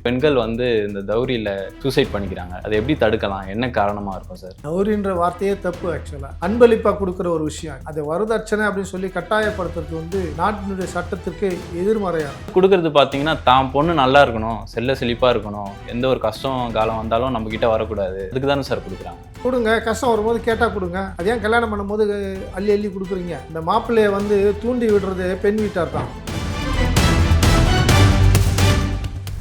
பெண்கள் வந்து இந்த தௌரியில் சூசைட் பண்ணிக்கிறாங்க. அதை எப்படி தடுக்கலாம்? என்ன காரணமாக இருக்கும் சார்? தௌரின்ற வார்த்தையே தப்பு. ஆக்சுவலாக அன்பளிப்பாக கொடுக்குற ஒரு விஷயம். அது வரதட்சணை அப்படின்னு சொல்லி கட்டாயப்படுத்துறது வந்து நாட்டினுடைய சட்டத்திற்கு எதிர்மறையாகும். கொடுக்கறது பார்த்தீங்கன்னா தான் பொண்ணு நல்லா இருக்கணும், செல்ல செழிப்பாக இருக்கணும், எந்த ஒரு கஷ்டம் காலம் வந்தாலும் நம்ம கிட்ட வரக்கூடாது, அதுக்கு தானே சார் கொடுக்குறாங்க. கொடுங்க, கஷ்டம் வரும்போது கேட்டால் கொடுங்க. அது ஏன் கல்யாணம் பண்ணும்போது அள்ளி அள்ளி கொடுக்குறீங்க? இந்த மாப்பிள்ளையை வந்து தூண்டி விடுறது பெண் வீட்டார் தான்.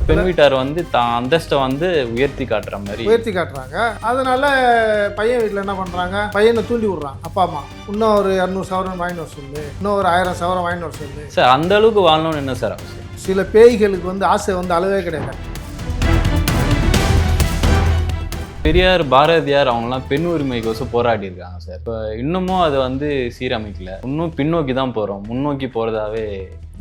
பெண் வீட்டார் வந்து தான் அந்தஸ்தை வந்து உயர்த்தி காட்டுறாங்க. அதனால பையன் வீட்டில் என்ன பண்ணுறாங்க, பையனை தூண்டி விடுறாங்க. அப்பா அம்மா இன்னும் ஒரு 200 சவரன் வாங்கிட்டு வர சொல்லு, இன்னும் ஒரு 1000 சவரம் வாங்கிட்டு வர சொல்லு. சார் அந்த அளவுக்கு வாழணும்னு என்ன சார் அவசியம்? சில பேய்களுக்கு வந்து ஆசை வந்து அளவே கிடையாது. பெரியார், பாரதியார் அவங்கலாம் பெண் உரிமைக்கோசம் போராடி இருக்காங்க சார். இப்போ இன்னமும் அதை வந்து சீரமைக்கல, இன்னும் பின்னோக்கி தான் போகிறோம், முன்னோக்கி போகிறதாவே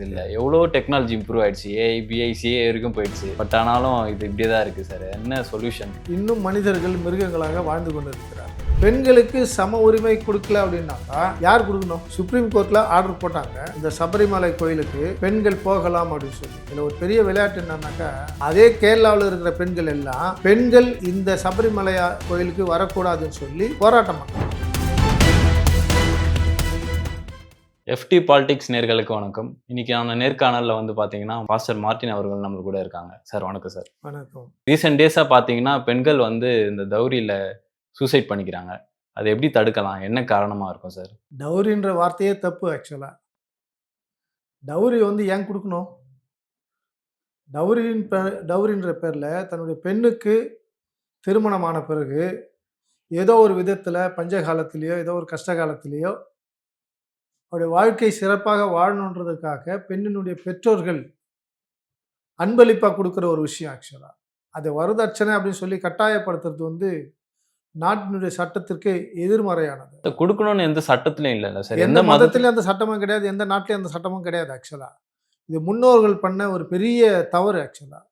இல்லை. எவ்வளோ டெக்னாலஜி இம்ப்ரூவ் ஆயிடுச்சு, ஏஐ, பிஐ, சிஏ வரைக்கும் போயிடுச்சு. பட் ஆனாலும் இது இப்படியே தான் இருக்குது சார். என்ன சொல்யூஷன்? இன்னும் மனிதர்கள் மிருகங்களாக வாழ்ந்து கொண்டு இருக்கிறார். பெண்களுக்கு சம உரிமை கொடுக்கல அப்படின்னாக்கா யார் கொடுக்கணும்? சுப்ரீம் கோர்ட்டில் ஆர்டர் போட்டாங்க, இந்த சபரிமலை கோயிலுக்கு பெண்கள் போகலாம் அப்படின்னு சொல்லி. இதில் ஒரு பெரிய விளையாட்டு என்னன்னாக்கா, அதே கேரளாவில் இருக்கிற பெண்கள் எல்லாம் பெண்கள் இந்த சபரிமலை கோயிலுக்கு வரக்கூடாதுன்னு சொல்லி போராட்டம் பண்ணாங்க. எஃப்டி பாலிடிக்ஸ் நேர்களுக்கு வணக்கம். இன்னைக்கு நேர்காணலில் வந்து பார்த்தீங்கன்னா பாஸ்டர் மார்ட்டின் அவர்கள் நம்ம கூட இருக்காங்க. சார் வணக்கம் சார். வணக்கம். ரீசெண்ட் டேஸாக பார்த்தீங்கன்னா பெண்கள் வந்து இந்த தௌரியில் சூசைட் பண்ணிக்கிறாங்க. அதை எப்படி தடுக்கலாம்? என்ன காரணமாக இருக்கும் சார்? டௌரின்ற வார்த்தையே தப்பு. ஆக்சுவலாக டௌரி வந்து ஏன் கொடுக்கணும்? டௌரின்ற பேரில் தன்னுடைய பெண்ணுக்கு திருமணமான பிறகு ஏதோ ஒரு விதத்தில் பஞ்ச காலத்திலேயோ ஏதோ ஒரு கஷ்ட காலத்திலேயோ அவருடைய வாழ்க்கை சிறப்பாக வாழணுன்றதுக்காக பெண்ணினுடைய பெற்றோர்கள் அன்பளிப்பாக கொடுக்குற ஒரு விஷயம். ஆக்சுவலாக அது வரதட்சணை அப்படின்னு சொல்லி கட்டாயப்படுத்துறது வந்து நாட்டினுடைய சட்டத்திற்கு எதிர்மறையானது. கொடுக்கணும்னு எந்த சட்டத்திலையும் இல்லை சார். எந்த மதத்திலையும் அந்த சட்டமும் கிடையாது, எந்த நாட்டிலையும் அந்த சட்டமும் கிடையாது. ஆக்சுவலாக இது முன்னோர்கள் பண்ண ஒரு பெரிய தவறு. ஆக்சுவலாக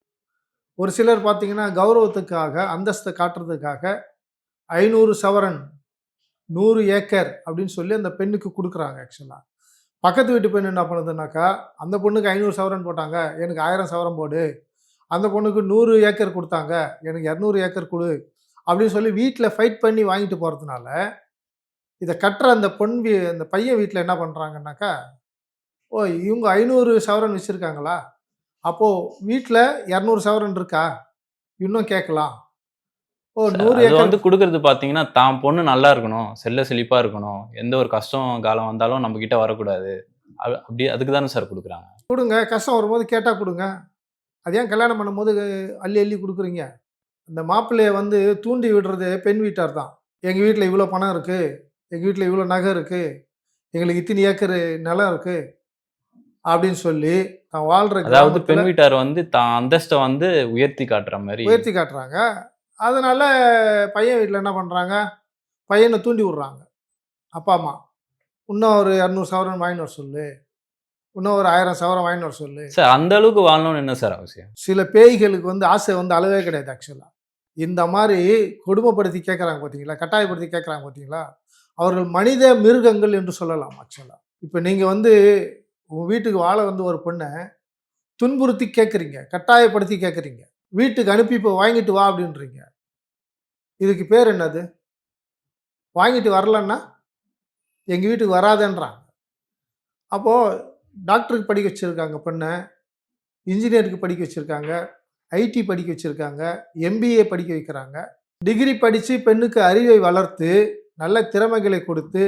ஒரு சிலர் பார்த்தீங்கன்னா கௌரவத்துக்காக, அந்தஸ்தை காட்டுறதுக்காக 500 சவரன் 100 ஏக்கர் அப்படின்னு சொல்லி அந்த பெண்ணுக்கு கொடுக்குறாங்க. ஆக்சுவலாக பக்கத்து வீட்டு பெண் என்ன பண்ணுதுனாக்கா, அந்த பொண்ணுக்கு 500 சவரன் போட்டாங்க, எனக்கு 1000 சவரம் போடு. அந்த பொண்ணுக்கு 100 ஏக்கர் கொடுத்தாங்க, எனக்கு 200 ஏக்கர் கொடு அப்படின்னு சொல்லி வீட்டில் ஃபைட் பண்ணி வாங்கிட்டு போகிறதுனால இதை கட்டுற அந்த அந்த பையன் வீட்டில் என்ன பண்ணுறாங்கன்னாக்கா, ஓ இவங்க 500 சவரன் வச்சுருக்காங்களா, அப்போது வீட்டில் 200 சவரன் இருக்கா, இன்னும் கேட்கலாம். ஓ 100 ஏக்கர் வந்து கொடுக்கறது பார்த்தீங்கன்னா தான் பொண்ணு நல்லா இருக்கணும், செல்ல செழிப்பாக இருக்கணும், எந்த ஒரு கஷ்டம் காலம் வந்தாலும் நம்ம கிட்ட வரக்கூடாது, அப்படி அதுக்கு தானே சார் கொடுக்குறாங்க. கொடுங்க, கஷ்டம் வரும்போது கேட்டால் கொடுங்க. அது ஏன் கல்யாணம் பண்ணும்போது அள்ளி அள்ளி கொடுக்குறீங்க? இந்த மாப்பிள்ளையை வந்து தூண்டி விடுறது பெண் வீட்டார் தான். எங்கள் வீட்டில் இவ்வளோ பணம் இருக்குது, எங்கள் வீட்டில் இவ்வளோ நகை இருக்குது, எங்களுக்கு இத்தனை ஏக்கர் நிலம் இருக்குது அப்படின்னு சொல்லி தான் வாழ்கிற, அதாவது பெண் வீட்டார் வந்து தான் அந்தஸ்தை வந்து உயர்த்தி காட்டுறாங்க. அதனால் பையன் வீட்டில் என்ன பண்ணுறாங்க, பையனை தூண்டி விட்றாங்க. அப்பா அம்மா இன்னும் ஒரு 200 சவரன் வாங்கிட்டு வர சொல்லு, இன்னும் ஒரு 1000 சவரம் வாங்கிட்டு வர சொல்லு. சார் அந்த அளவுக்கு வாழணும்னு என்ன சார் அவசியம்? சில பேய்களுக்கு வந்து ஆசை வந்து அளவே கிடையாது. ஆக்சுவலாக இந்த மாதிரி கொடுமைப்படுத்தி கேட்குறாங்க பார்த்தீங்களா, கட்டாயப்படுத்தி கேட்குறாங்க பார்த்தீங்களா, அவர்கள் மனித மிருகங்கள் என்று சொல்லலாம். ஆக்சுவலாக இப்போ நீங்கள் வந்து உங்கள் வீட்டுக்கு வாழ வந்து ஒரு பொண்ணை துன்புறுத்தி கேட்குறீங்க, கட்டாயப்படுத்தி கேட்குறீங்க, வீட்டுக்கு அனுப்பி இப்போ வாங்கிட்டு வா அப்படின்றீங்க. இதுக்கு பேர் என்னது? வாங்கிட்டு வரலன்னா எங்கள் வீட்டுக்கு வராதேன்றாங்க. அப்போது டாக்டருக்கு படிக்க வச்சுருக்காங்க பெண்ணை, இன்ஜினியருக்கு படிக்க வச்சுருக்காங்க, ஐடி படிக்க வச்சுருக்காங்க, எம்பிஏ படிக்க வைக்கிறாங்க. டிகிரி படித்து பெண்ணுக்கு அறிவை வளர்த்து நல்ல திறமைகளை கொடுத்து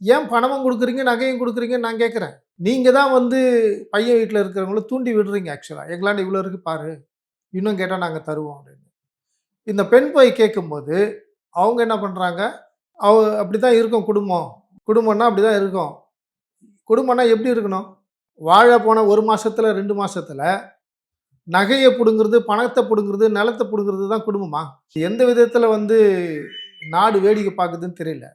ஏன் பணமும் கொடுக்குறீங்க, நகையும் கொடுக்குறீங்கன்னு நான் கேட்குறேன். நீங்கள் தான் வந்து பையன் வீட்டில் இருக்கிறவங்கள தூண்டி விடுறீங்க. ஆக்சுவலாக எங்களாண்ட இவ்வளோ இருக்குது பாரு, இன்னும் கேட்டால் நாங்கள் தருவோம் அப்படின்னு. இந்த பெண் போய் கேட்கும்போது அவங்க என்ன பண்ணுறாங்க, அப்படி தான் இருக்கும் குடும்பம்னா அப்படி தான் இருக்கும். குடும்பம்னா எப்படி இருக்கணும்? வாழ போன 1 மாதத்தில் 2 மாதத்தில் நகையை பிடுங்கிறது, பணத்தை பிடுங்கிறது, நிலத்தை பிடுங்கிறது தான் குடும்பமா? எந்த விதத்தில் வந்து நாடு வேடிக்கை பார்க்குதுன்னு தெரியல.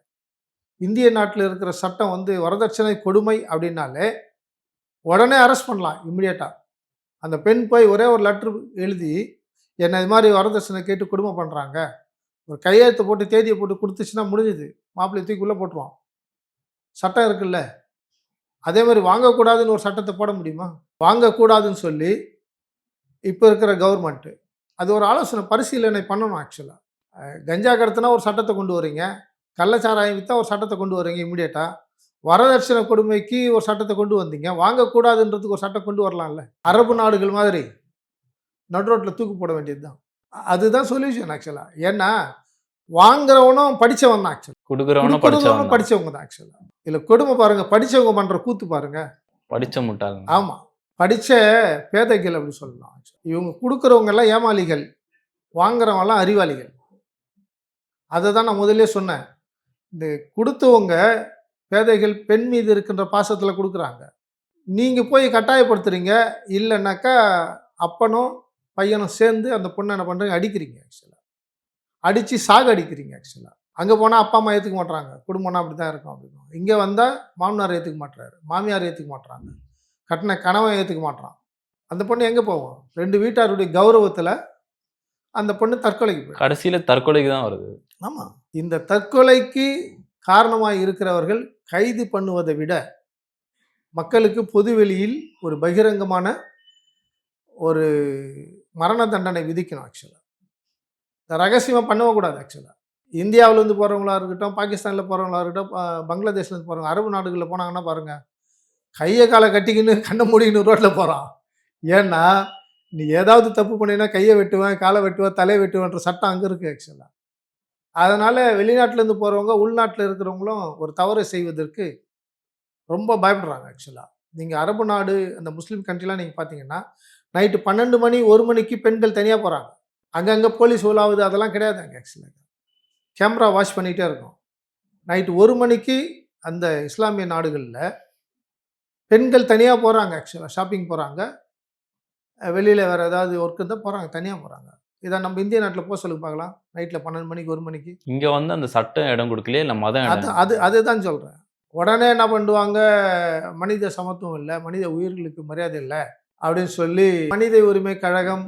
இந்திய நாட்டில் இருக்கிற சட்டம் வந்து வரதட்சணை கொடுமை அப்படின்னாலே உடனே அரெஸ்ட் பண்ணலாம் இம்மிடியேட்டாக. அந்த பெண் போய் ஒரே ஒரு லெட்ரு எழுதி என்னை இது மாதிரி வரதட்சணை கேட்டு கொடுமை பண்ணுறாங்க, ஒரு கையெழுத்து போட்டு தேதியை போட்டு கொடுத்துச்சுன்னா முடிஞ்சுது, மாப்பிள்ளை தூக்கி உள்ளே போட்டுருவான். சட்டம் இருக்குல்ல. அதே மாதிரி வாங்கக்கூடாதுன்னு ஒரு சட்டத்தை போட முடியுமா? வாங்கக்கூடாதுன்னு சொல்லி இப்போ இருக்கிற கவர்மெண்ட்டு அது ஒரு ஆலோசனை பரிசீலனை பண்ணணும் ஆக்சுவலாக. கஞ்சா கடத்தினா ஒரு சட்டத்தை கொண்டு வரீங்க, கள்ளச்சாராயம் விற்றா ஒரு சட்டத்தை கொண்டு வரீங்க இம்மிடியேட்டாக. வரதட்சணை கொடுமைக்கு ஒரு சட்டத்தை கொண்டு வந்தீங்க, வாங்கக்கூடாதுன்றதுக்கு ஒரு சட்டம் கொண்டு வரலாம்ல. அரபு நாடுகள் மாதிரி நடு ரோட்டில் தூக்கு போட வேண்டியது தான். அதுதான் சொல்யூஷன் ஆக்சுவலாக. ஏன்னா வாங்குறவனும் படித்தவன் தான் ஆக்சுவலாக, கொடுக்குறவனும் கொடுக்குறவனும் படிச்சவன் படித்தவங்க தான் ஆக்சுவலாக. இதில் கொடுமை பாருங்கள், படித்தவங்க பண்ணுற கூத்து பாருங்கள். படிச்ச முட்டாள். ஆமாம், படித்த பேதைகள் அப்படி சொல்லலாம். இவங்க கொடுக்குறவங்க எல்லாம் ஏமாளிகள், வாங்குறவங்கலாம் அறிவாளிகள். அதை தான் நான் முதல்ல சொன்னேன். இந்த கொடுத்தவங்க பேதைகள் பெண் மீது இருக்கின்ற பாசத்தில் கொடுக்குறாங்க. நீங்கள் போய் கட்டாயப்படுத்துறீங்க, இல்லைன்னாக்கா அப்பனும் பையனும் சேர்ந்து அந்த பொண்ணை என்ன பண்ணுறீங்க, அடிக்கிறீங்க. ஆக்சுவலாக அடித்து சாக அடிக்கிறீங்க. ஆக்சுவலாக அங்கே போனால் அப்பா அம்மா ஏற்றுக்க மாட்டுறாங்க, குடும்பம்னா அப்படி தான் இருக்கும் அப்படின்னு. இங்கே வந்தால் மாமனார் ஏற்றுக்க மாட்டுறாரு, மாமியார் ஏற்றுக்க மாட்டுறாங்க, கட்டின கணவன் ஏற்றுக்க மாட்டுறான். அந்த பொண்ணு எங்கே போவோம்? 2 வீட்டாருடைய கௌரவத்தில் அந்த பொண்ணு தற்கொலைக்கு போயிடும். கடைசியில் தற்கொலைக்கு தான் வருது. ஆமாம், இந்த தற்கொலைக்கு காரணமாக இருக்கிறவர்கள் கைது பண்ணுவதை விட மக்களுக்கு பொதுவெளியில் ஒரு பகிரங்கமான ஒரு மரண தண்டனை விதிக்கணும். ஆக்சுவலாக ரகசியமாக பண்ணக்கூடாது. ஆக்சுவலாக இந்தியாவிலேருந்து போகிறவங்களா இருக்கட்டும், பாகிஸ்தானில் போகிறவங்களா இருக்கட்டும், பங்களாதேஷ்லேருந்து போகிறவங்க, அரபு நாடுகளில் போனாங்கன்னா பாருங்கள், கையை காலை கட்டிக்கின்னு கண்ணை மூடிக்கின்னு ரோட்டில் போகிறான். ஏன்னா நீ ஏதாவது தப்பு பண்ணினா கையை வெட்டுவேன், காலை வெட்டுவேன், தலையை வெட்டுவேன்ற சட்டம் அங்கே இருக்குது. ஆக்சுவலாக அதனால் வெளிநாட்டிலேருந்து போகிறவங்க உள்நாட்டில் இருக்கிறவங்களும் ஒரு தவறை செய்வதற்கு ரொம்ப பயப்படுறாங்க. ஆக்சுவலாக நீங்கள் அரபு நாடு, அந்த முஸ்லீம் கண்ட்ரிலாம் நீங்கள் பார்த்தீங்கன்னா நைட்டு 12 மணி 1 மணிக்கு பெண்கள் தனியாக போகிறாங்க. அங்கங்கே போலீஸ் உலாவுது, அதெல்லாம் கிடையாது அங்கே. ஆக்சுவலாக கேமரா வாட்ச் பண்ணிகிட்டே இருக்கும். நைட்டு 1 மணிக்கு அந்த இஸ்லாமிய நாடுகளில் பெண்கள் தனியாக போகிறாங்க. ஆக்சுவலாக ஷாப்பிங் போகிறாங்க, வெளியில் வேறு ஏதாவது ஒர்க் இருந்தால் போகிறாங்க, தனியாக போகிறாங்க. இதை நம்ம இந்திய நாட்டில் போக சொல்லுங்க பார்க்கலாம், நைட்டில் 12 மணிக்கு 1 மணிக்கு. இங்கே வந்து அந்த சட்டம் இடம் கொடுக்கலையே, இல்லை மதம் அதுதான் சொல்கிறேன். உடனே என்ன பண்ணுவாங்க, மனித சமத்துவம் இல்லை, மனித உயிர்களுக்கு மரியாதை இல்லை அப்படின்னு சொல்லி மனித உரிமை கழகம்,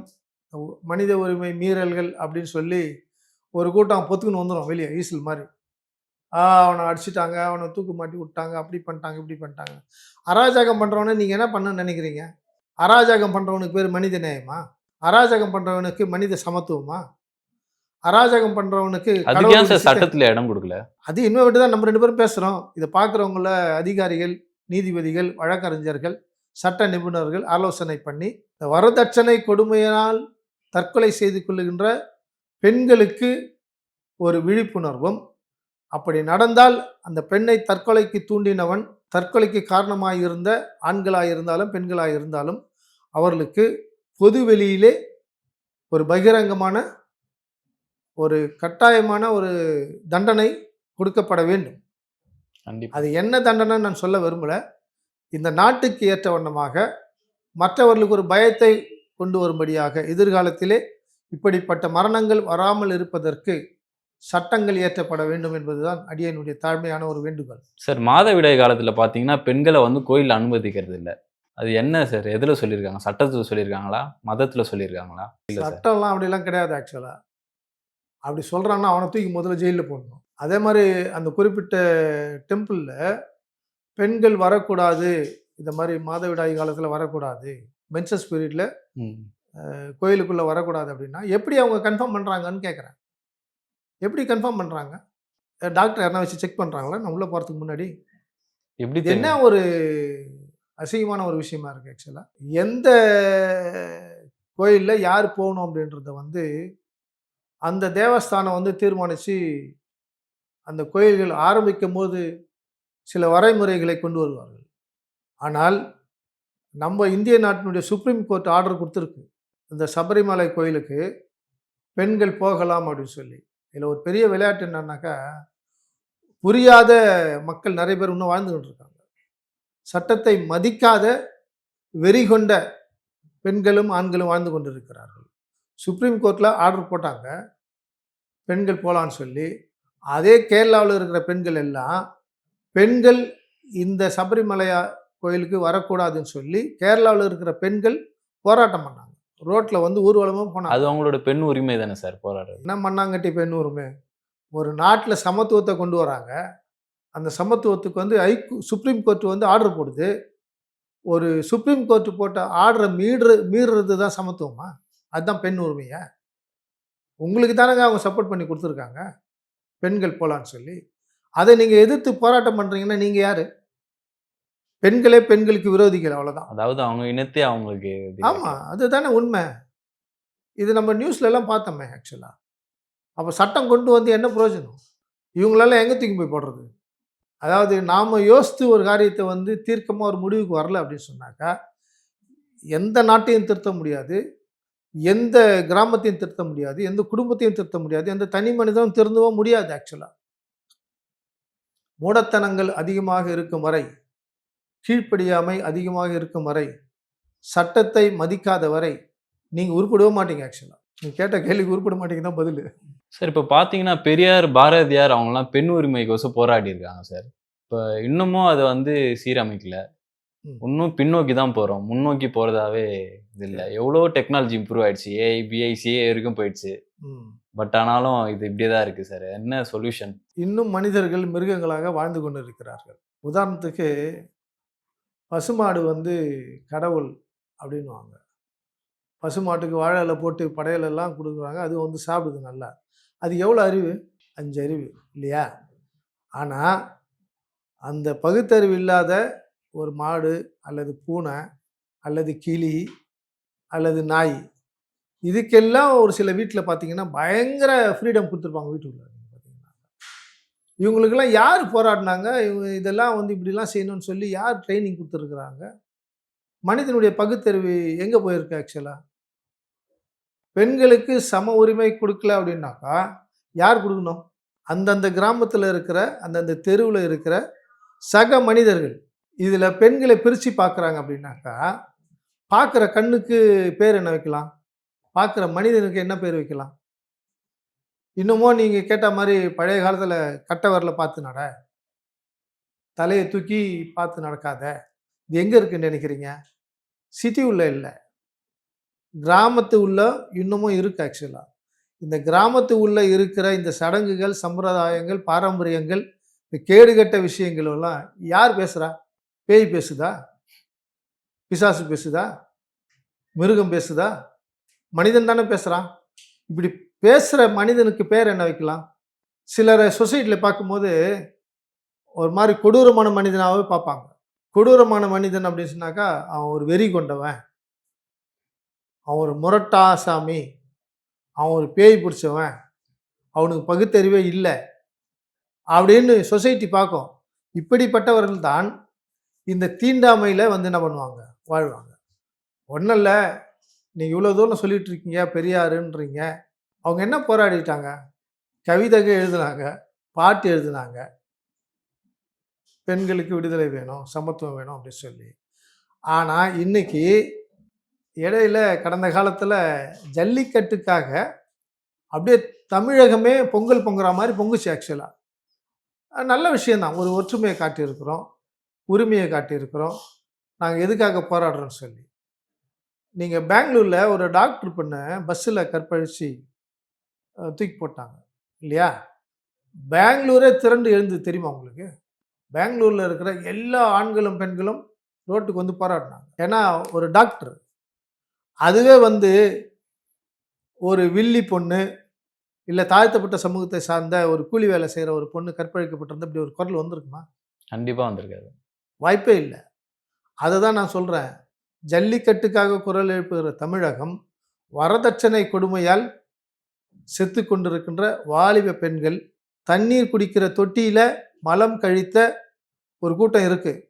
மனித உரிமை மீறல்கள் அப்படின்னு சொல்லி ஒரு கூட்டம் பொத்துக்குன்னு வந்துடும் வெளியே ஈசல் மாதிரி. அவனை அடிச்சுட்டாங்க, அவனை தூக்கு மாட்டி விட்டாங்க, அப்படி பண்ணிட்டாங்க, இப்படி பண்ணிட்டாங்க. அராஜகம் பண்ணுறவனை நீங்கள் என்ன பண்ண நினைக்கிறீங்க? அராஜகம் பண்ணுறவனுக்கு பேர் மனித நேயமா? அராஜகம் பண்ணுறவனுக்கு மனித சமத்துவமா? அராஜகம் பண்ணுறவனுக்கு சட்டத்தில் இடம் கொடுக்கல. அது இன்னும் விட்டு தான் நம்ம 2 பேரும் பேசுகிறோம். இதை பார்க்குறவங்கள அதிகாரிகள், நீதிபதிகள், வழக்கறிஞர்கள், சட்ட நிபுணர்கள் ஆலோசனை பண்ணி இந்த வரதட்சணை கொடுமையினால் தற்கொலை செய்து கொள்ளுகின்ற பெண்களுக்கு ஒரு விழிப்புணர்வும், அப்படி நடந்தால் அந்த பெண்ணை தற்கொலைக்கு தூண்டினவன், தற்கொலைக்கு காரணமாக இருந்த ஆண்களாக இருந்தாலும் பெண்களாக இருந்தாலும் அவர்களுக்கு பொதுவெளியிலே ஒரு பகிரங்கமான ஒரு கட்டாயமான ஒரு தண்டனை கொடுக்கப்பட வேண்டும். அது என்ன தண்டனை நான் சொல்ல விரும்பல. இந்த நாட்டுக்கு ஏற்ற வண்ணமாக மற்றவர்களுக்கு ஒரு பயத்தை கொண்டு வரும்படியாக எதிர்காலத்திலே இப்படிப்பட்ட மரணங்கள் வராமல் இருப்பதற்கு சட்டங்கள் இயற்றப்பட வேண்டும் என்பதுதான் அடியனுடைய தாழ்மையான ஒரு வேண்டுகோள். சார், மாதவிடாய் காலத்தில் பார்த்தீங்கன்னா பெண்களை வந்து கோயிலில் அனுமதிக்கிறது இல்லை. அது என்ன சார்? எதில் சொல்லியிருக்காங்க? சட்டத்தில் சொல்லியிருக்காங்களா, மதத்தில் சொல்லியிருக்காங்களா? இல்லை, சட்டம்லாம் அப்படிலாம் கிடையாது. ஆக்சுவலாக அப்படி சொல்கிறான்னா அவனை தூக்கி முதல்ல ஜெயிலில் போடணும். அதே மாதிரி அந்த குறிப்பிட்ட டெம்பிளில் பெண்கள் வரக்கூடாது, இந்த மாதிரி மாதவிடாய் காலத்தில் வரக்கூடாது, மென்சஸ் பீரியடில் கோயிலுக்குள்ளே வரக்கூடாது அப்படின்னா எப்படி அவங்க கன்ஃபார்ம் பண்ணுறாங்கன்னு கேட்குறேன். எப்படி கன்ஃபார்ம் பண்ணுறாங்க? டாக்டர் யாரா வச்சு செக் பண்ணுறாங்களா நான் உள்ளே போகிறதுக்கு முன்னாடி? எப்படி? என்ன ஒரு அசிங்கமான ஒரு விஷயமா இருக்குது. ஆக்சுவலாக எந்த கோயிலில் யார் போகணும் அப்படின்றத வந்து அந்த தேவஸ்தானம் வந்து தீர்மானித்து அந்த கோயில்கள் ஆரம்பிக்கும் போது சில வரைமுறைகளை கொண்டு வருவார்கள். ஆனால் நம்ம இந்திய நாட்டினுடைய சுப்ரீம் கோர்ட் ஆர்டர் கொடுத்துருக்கு, இந்த சபரிமலை கோயிலுக்கு பெண்கள் போகலாம் அப்படின்னு சொல்லி. இதில் ஒரு பெரிய விளையாட்டு என்னன்னாக்கா, புரியாத மக்கள் நிறைய பேர் இன்னும் வாழ்ந்துகிட்டு இருக்காங்க. சட்டத்தை மதிக்காத வெறி கொண்ட பெண்களும் ஆண்களும் வாழ்ந்து கொண்டு இருக்கிறார்கள். சுப்ரீம் கோர்ட்டில் ஆர்டர் போட்டாங்க பெண்கள் போகலான்னு சொல்லி. அதே கேரளாவில் இருக்கிற பெண்கள் எல்லாம் பெண்கள் இந்த சபரிமலையா கோயிலுக்கு வரக்கூடாதுன்னு சொல்லி கேரளாவில் இருக்கிற பெண்கள் போராட்டம் பண்ணாங்க. ரோட்டில் வந்து ஊர்வலமாக போனாங்க. அது அவங்களோட பெண் உரிமை தானே சார்? போராட்டம் என்ன பண்ணாங்கட்டி பெண் உரிமை? ஒரு நாட்டில் சமத்துவத்தை கொண்டு வராங்க. அந்த சமத்துவத்துக்கு வந்து சுப்ரீம் கோர்ட் வந்து ஆர்டர் போடுது. ஒரு சுப்ரீம் கோர்ட் போட்ட ஆர்டரை மீறுறது தான் சமத்துவமா? அதுதான் பெண் உரிமையா? உங்களுக்கு தானங்க அவங்க சப்போர்ட் பண்ணி கொடுத்துருக்காங்க பெண்கள் போகலான்னு சொல்லி. அதை நீங்கள் எதிர்த்து போராட்டம் பண்ணுறீங்கன்னா நீங்கள் யார்? பெண்களே பெண்களுக்கு விரோதிகள், அவ்வளோதான். அதாவது அவங்க இனத்தே அவங்களுக்கு இது ஆமாம், காட்டலாம். அதுதானே உண்மை. இது நம்ம நியூஸ்லலாம் பார்த்தோமே ஆக்சுவலாக. அப்போ சட்டம் கொண்டு வந்து என்ன பிரயோஜனம்? இவங்களெல்லாம் எங்கே தூக்கி போய் போடுறது? அதாவது நாம் யோசித்து ஒரு காரியத்தை வந்து தீர்க்கமாக ஒரு முடிவுக்கு வரல அப்படின்னு சொன்னாக்கா, எந்த நாட்டையும் திருத்த முடியாது, எந்த கிராமத்தையும் திருத்த முடியாது, எந்த குடும்பத்தையும் திருத்த முடியாது, எந்த தனி மனிதனும் திருந்தவும் முடியாது ஆக்சுவலாக. மூடத்தனங்கள் அதிகமாக இருக்கும் வரை, கீழ்ப்படியாமை அதிகமாக இருக்கும் வரை, சட்டத்தை மதிக்காத வரை நீங்கள் உருப்படவே மாட்டீங்க ஆக்சுவலாக. நீங்க கேட்ட கேள்விக்கு உருப்பட மாட்டீங்க தான் பதில். சார் இப்போ பார்த்தீங்கன்னா பெரியார், பாரதியார் அவங்கலாம் பெண் உரிமைக்கோசம் போராடி இருக்காங்க சார். இப்போ இன்னமும் அதை வந்து சீரமைக்கல. ம். இன்னும் பின்னோக்கி தான் போறோம். முன்னோக்கி போறதாவே இது இல்ல. எவ்வளோ டெக்னாலஜி இம்ப்ரூவ் ஆயிடுச்சு. ஏஐ, பிஐ, சிஏ வரைக்கும் போயிடுச்சு. ம். பட் ஆனாலும் இது இப்படியே தான் இருக்கு சார். என்ன சொல்யூஷன்? இன்னும் மனிதர்கள் மிருகங்களாக வாழ்ந்து கொண்டு இருக்கிறார்கள். உதாரணத்துக்கு பசுமாடு வந்து கடவுள் அப்படின்னுவாங்க. பசுமாட்டுக்கு வாழை இலை போட்டு படையலெல்லாம் கொடுக்குறாங்க. அது வந்து சாப்பிடுது நல்லா. அது எவ்வளோ அறிவு? 5 அறிவு இல்லையா? ஆனால் அந்த பகுத்தறிவு இல்லாத ஒரு மாடு அல்லது பூனை அல்லது கிளி அல்லது நாய், இதுக்கெல்லாம் ஒரு சில வீட்டில் பார்த்தீங்கன்னா பயங்கர ஃப்ரீடம் கொடுத்துருப்பாங்க வீட்டுக்குள்ள. பார்த்தீங்கன்னா இவங்களுக்கெல்லாம் யார் போராடினாங்க? இவங்க இதெல்லாம் வந்து இப்படிலாம் செய்யணும்னு சொல்லி யார் ட்ரைனிங் கொடுத்துருக்குறாங்க? மனிதனுடைய பகுத்தறிவு எங்கே போயிருக்கு ஆக்சுவலாக? பெண்களுக்கு சம உரிமை கொடுக்கல அப்படின்னாக்கா யார் கொடுக்கணும்? அந்தந்த கிராமத்தில் இருக்கிற அந்தந்த தெருவில் இருக்கிற சக மனிதர்கள். இதில் பெண்களை பிரித்து பார்க்குறாங்க அப்படின்னாக்கா, பார்க்குற கண்ணுக்கு பேர் என்ன வைக்கலாம்? பார்க்குற மனிதனுக்கு என்ன பேர் வைக்கலாம்? இன்னமும் நீங்கள் கேட்ட மாதிரி பழைய காலத்தில் கட்டை விரல பார்த்து நட, தலையை தூக்கி பார்த்து நடக்காத. இது எங்கே இருக்குன்னு நினைக்கிறீங்க? சிட்டி உள்ள இல்லை, கிராமத்து உள்ள இன்னமும் இருக்கு ஆக்சுவலாக. இந்த கிராமத்து உள்ள இருக்கிற இந்த சடங்குகள், சம்பிரதாயங்கள், பாரம்பரியங்கள், இந்த கேடுகட்ட விஷயங்கள் எல்லாம் யார் பேசுகிறா? பேய் பேசுதா? பிசாசு பேசுதா? மிருகம் பேசுதா? மனிதன் தானே பேசுகிறான். இப்படி பேசுகிற மனிதனுக்கு பேர் என்ன வைக்கலாம்? சிலரை சொசைட்டியில் பார்க்கும்போது ஒரு மாதிரி கொடூரமான மனிதனாகவே பார்ப்பாங்க. கொடூரமான மனிதன் அப்படின்னு சொன்னாக்கா அவன் ஒரு வெறி கொண்டவன், அவன் ஒரு முரட்டாசாமி, அவன் ஒரு பேய் பிடிச்சவன், அவனுக்கு பகுத்தறிவே இல்லை அப்படின்னு சொசைட்டி பார்க்கும். இப்படிப்பட்டவர்கள் தான் இந்த தீண்டாமையில் வந்து என்ன பண்ணுவாங்க? வாழ்வாங்க. ஒன்றும் இல்லை, நீங்கள் இவ்வளோ தூரம் சொல்லிட்டு இருக்கீங்க பெரியாருன்றீங்க. அவங்க என்ன போராடிட்டாங்க? கவிதைகள் எழுதுனாங்க, பாட்டு எழுதுனாங்க, பெண்களுக்கு விடுதலை வேணும், சமத்துவம் வேணும் அப்படின்னு சொல்லி. ஆனால் இன்னைக்கு இடையில கடந்த காலத்தில் ஜல்லிக்கட்டுக்காக அப்படியே தமிழகமே பொங்கல் பொங்குற மாதிரி பொங்குச்சு ஆக்சுவலாக. நல்ல விஷயந்தான். ஒரு ஒற்றுமையை காட்டியிருக்கிறோம், உரிமையை காட்டியிருக்கிறோம், நாங்கள் எதுக்காக போராடுறோம்னு சொல்லி. நீங்கள் பெங்களூரில் ஒரு டாக்டர் பொண்ணை பஸ்ஸில் கற்பழித்து தூக்கி போட்டாங்க இல்லையா? பெங்களூரே திரண்டு எழுந்து தெரியுமா உங்களுக்கு? பெங்களூரில் இருக்கிற எல்லா ஆண்களும் பெண்களும் ரோட்டுக்கு வந்து போராடினாங்க. ஏன்னா ஒரு டாக்டர், அதுவே வந்து ஒரு வில்லி பொண்ணு இல்லை தாழ்த்தப்பட்ட சமூகத்தை சார்ந்த ஒரு கூலி வேலை செய்கிற ஒரு பொண்ணு கற்பழிக்கப்பட்டிருந்தா இப்படி ஒரு குரல் வந்திருக்குமா? கண்டிப்பா வந்திருக்காது. வாய்ப்பே இல்லை. அதை தான் நான் சொல்கிறேன். ஜல்லிக்கட்டுக்காக குரல் எழுப்புகிற தமிழகம் வரதட்சணை கொடுமையால் செத்து கொண்டிருக்கின்ற வாலிப பெண்கள், தண்ணீர் குடிக்கிற தொட்டியில் மலம் கழித்த ஒரு கூட்டம் இருக்குது.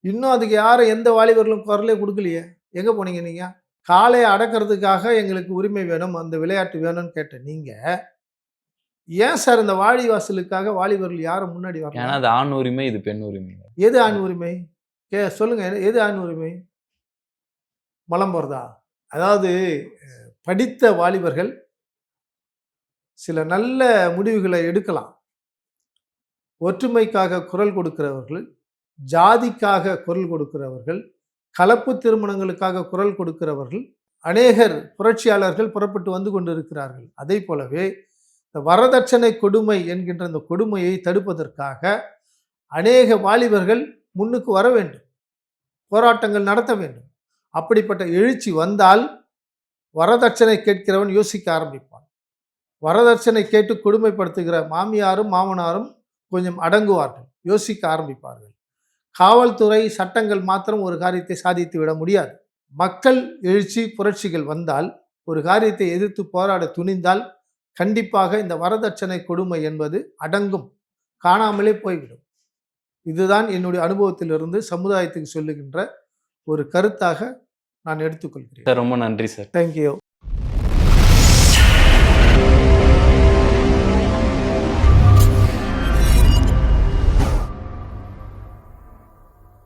இன்னும் அதுக்கு யாரும் எந்த வாலிபர்களும் குரலே கொடுக்கலையே. எங்கே போனீங்க நீங்கள்? காளையை அடக்கிறதுக்காக எங்களுக்கு உரிமை வேணும், அந்த விளையாட்டு வேணும்னு கேட்ட நீங்கள் ஏன் சார் இந்த வாடிவாசலுக்காக வாலிபர்கள் யாரும் முன்னாடி வரல? ஏன்னா அது ஆண் உரிமை, இது பெண் உரிமை. எது ஆண் உரிமை? சொல்லுங்க, எது ஆண் உரிமை? மலம் போகிறதா? அதாவது படித்த வாலிபர்கள் சில நல்ல முடிவுகளை எடுக்கலாம். ஒற்றுமைக்காக குரல் கொடுக்கிறவர்கள், ஜாதிக்காக குரல் கொடுக்கிறவர்கள், கலப்பு திருமணங்களுக்காக குரல் கொடுக்கிறவர்கள் அநேகர் புரட்சியாளர்கள் புறப்பட்டு வந்து கொண்டிருக்கிறார்கள். அதே போலவே இந்த வரதட்சணை கொடுமை என்கின்ற இந்த கொடுமையை தடுப்பதற்காக அநேக வாலிபர்கள் முன்னுக்கு வர வேண்டும், போராட்டங்கள் நடத்த வேண்டும். அப்படிப்பட்ட எழுச்சி வந்தால் வரதட்சணை கேட்கிறவன் யோசிக்க ஆரம்பிப்பான். வரதட்சணை கேட்டு கொடுமைப்படுத்துகிற மாமியாரும் மாமனாரும் கொஞ்சம் அடங்குவார்கள், யோசிக்க ஆரம்பிப்பார்கள். காவல்துறை சட்டங்கள் மாத்திரம் ஒரு காரியத்தை சாதித்து விட முடியாது. மக்கள் எழுச்சி புரட்சிகள் வந்தால், ஒரு காரியத்தை எதிர்த்து போராட துணிந்தால் கண்டிப்பாக இந்த வரதட்சணை கொடுமை என்பது அடங்கும், காணாமலே போய்விடும். இதுதான் என்னுடைய அனுபவத்திலிருந்து சமுதாயத்துக்கு சொல்லுகின்ற ஒரு கருத்தாக நான் எடுத்துக்கொள்கிறேன். சார் ரொம்ப நன்றி சார். தேங்க்யூ.